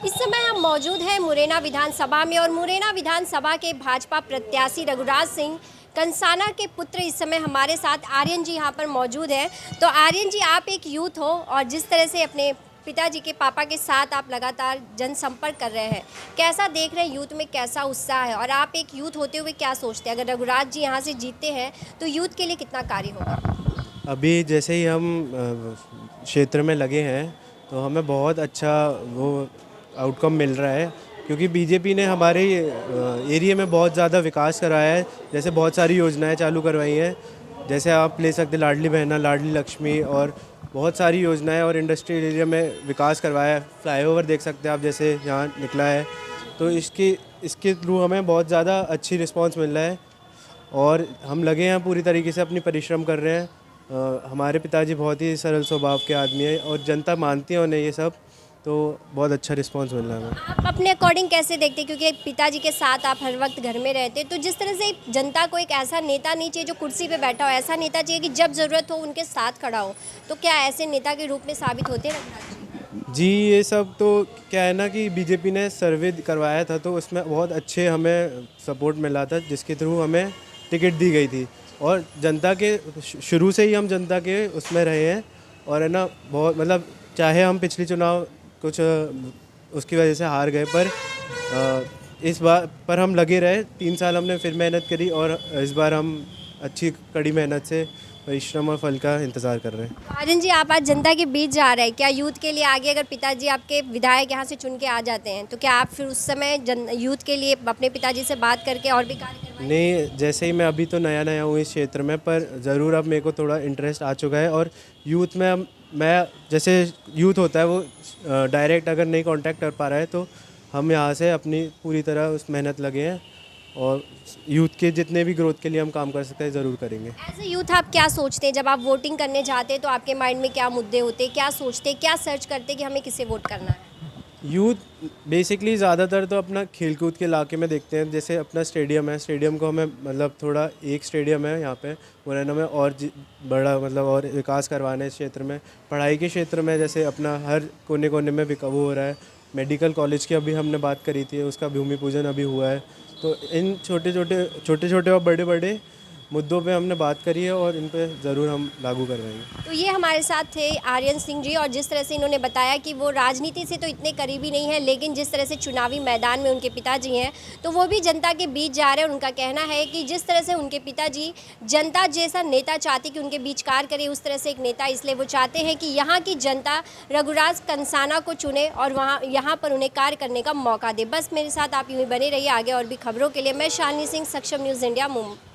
इस समय हम मौजूद हैं मुरैना विधानसभा में और मुरैना विधानसभा के भाजपा प्रत्याशी रघुराज सिंह कंसाना के पुत्र इस समय हमारे साथ आर्यन जी यहाँ पर मौजूद हैं। तो आर्यन जी, आप एक यूथ हो और जिस तरह से अपने पिताजी के पापा के साथ आप लगातार जनसंपर्क कर रहे हैं, कैसा देख रहे हैं यूथ में, कैसा उत्साह है? और आप एक यूथ होते हुए क्या सोचते हैं, अगर रघुराज जी यहाँ से जीतते हैं तो यूथ के लिए कितना कार्य होगा? अभी जैसे ही हम क्षेत्र में लगे हैं तो हमें बहुत अच्छा वो आउटकम मिल रहा है, क्योंकि बीजेपी ने हमारे एरिया में बहुत ज़्यादा विकास कराया है। जैसे बहुत सारी योजनाएं चालू करवाई हैं, जैसे आप ले सकते लाडली बहना, लाडली लक्ष्मी और बहुत सारी योजनाएं, और इंडस्ट्रियल एरिया में विकास करवाया है। फ्लाईओवर देख सकते हैं आप, जैसे यहाँ निकला है, तो इसके थ्रू हमें बहुत ज़्यादा अच्छी रिस्पांस मिल रहा है और हम लगे हैं, पूरी तरीके से अपनी परिश्रम कर रहे हैं। हमारे पिताजी बहुत ही सरल स्वभाव के आदमी हैं और जनता मानती है उन्हें ये सब, तो बहुत अच्छा रिस्पांस मिल रहा है हमें। आप अपने अकॉर्डिंग कैसे देखते हैं, क्योंकि पिताजी के साथ आप हर वक्त घर में रहते हैं, तो जिस तरह से जनता को एक ऐसा नेता नहीं चाहिए जो कुर्सी पे बैठा हो, ऐसा नेता चाहिए कि जब ज़रूरत हो उनके साथ खड़ा हो, तो क्या ऐसे नेता के रूप में साबित होते हैं रघुराज जी? जी, ये सब तो क्या है ना कि बीजेपी ने सर्वे करवाया था, तो उसमें बहुत अच्छे हमें सपोर्ट मिला था, जिसके थ्रू हमें टिकट दी गई थी। और जनता के शुरू से ही हम जनता के उसमें रहे हैं, और है ना, बहुत मतलब चाहे हम पिछले चुनाव कुछ उसकी वजह से हार गए, पर इस बार पर हम लगे रहे। 3 साल हमने फिर मेहनत करी और इस बार हम अच्छी कड़ी मेहनत से परिश्रम और फल का इंतज़ार कर रहे हैं। आर्यन जी, आप आज जनता के बीच जा रहे हैं, क्या यूथ के लिए आगे, अगर पिताजी आपके विधायक यहाँ से चुन के आ जाते हैं, तो क्या आप फिर उस समय यूथ के लिए अपने पिताजी से बात करके और भी कार्य करवाएंगे? नहीं, जैसे ही मैं अभी तो नया नया हूँ इस क्षेत्र में, पर ज़रूर अब मेरे को थोड़ा इंटरेस्ट आ चुका है। और यूथ में मैं जैसे यूथ होता है वो डायरेक्ट अगर नहीं कांटेक्ट कर पा रहा है, तो हम यहाँ से अपनी पूरी तरह उस मेहनत लगे हैं और यूथ के जितने भी ग्रोथ के लिए हम काम कर सकते हैं ज़रूर करेंगे। एज ए यूथ आप क्या सोचते हैं, जब आप वोटिंग करने जाते हैं तो आपके माइंड में क्या मुद्दे होते हैं, क्या सोचते हैं, क्या सर्च करते हैं कि हमें किसे वोट करना है? यूथ बेसिकली ज़्यादातर तो अपना खेलकूद के इलाके में देखते हैं। जैसे अपना स्टेडियम है, स्टेडियम को हमें मतलब थोड़ा, एक स्टेडियम है यहाँ पे मुरैना में, और बड़ा मतलब और विकास करवाना है इस क्षेत्र में। पढ़ाई के क्षेत्र में जैसे अपना हर कोने कोने में वो हो रहा है। मेडिकल कॉलेज की अभी हमने बात करी थी, उसका भूमि पूजन अभी हुआ है। तो इन छोटे छोटे और बड़े बड़े मुद्दों पे हमने बात करी है और इन पे ज़रूर हम लागू करवाएंगे। तो ये हमारे साथ थे आर्यन सिंह जी, और जिस तरह से इन्होंने बताया कि वो राजनीति से तो इतने करीबी नहीं है, लेकिन जिस तरह से चुनावी मैदान में उनके पिताजी हैं, तो वो भी जनता के बीच जा रहे हैं। और उनका कहना है कि जिस तरह से उनके पिताजी जनता जैसा नेता चाहती कि उनके बीच कार्य करे, उस तरह से एक नेता, इसलिए वो चाहते हैं कि यहाँ की जनता रघुराज कंसाना को चुने और यहाँ पर उन्हें कार्य करने का मौका दे। बस मेरे साथ आप यूँ ही बने रहिए, आगे और भी खबरों के लिए। मैं शालिनी सिंह, सक्षम न्यूज़ इंडिया, मुंबई।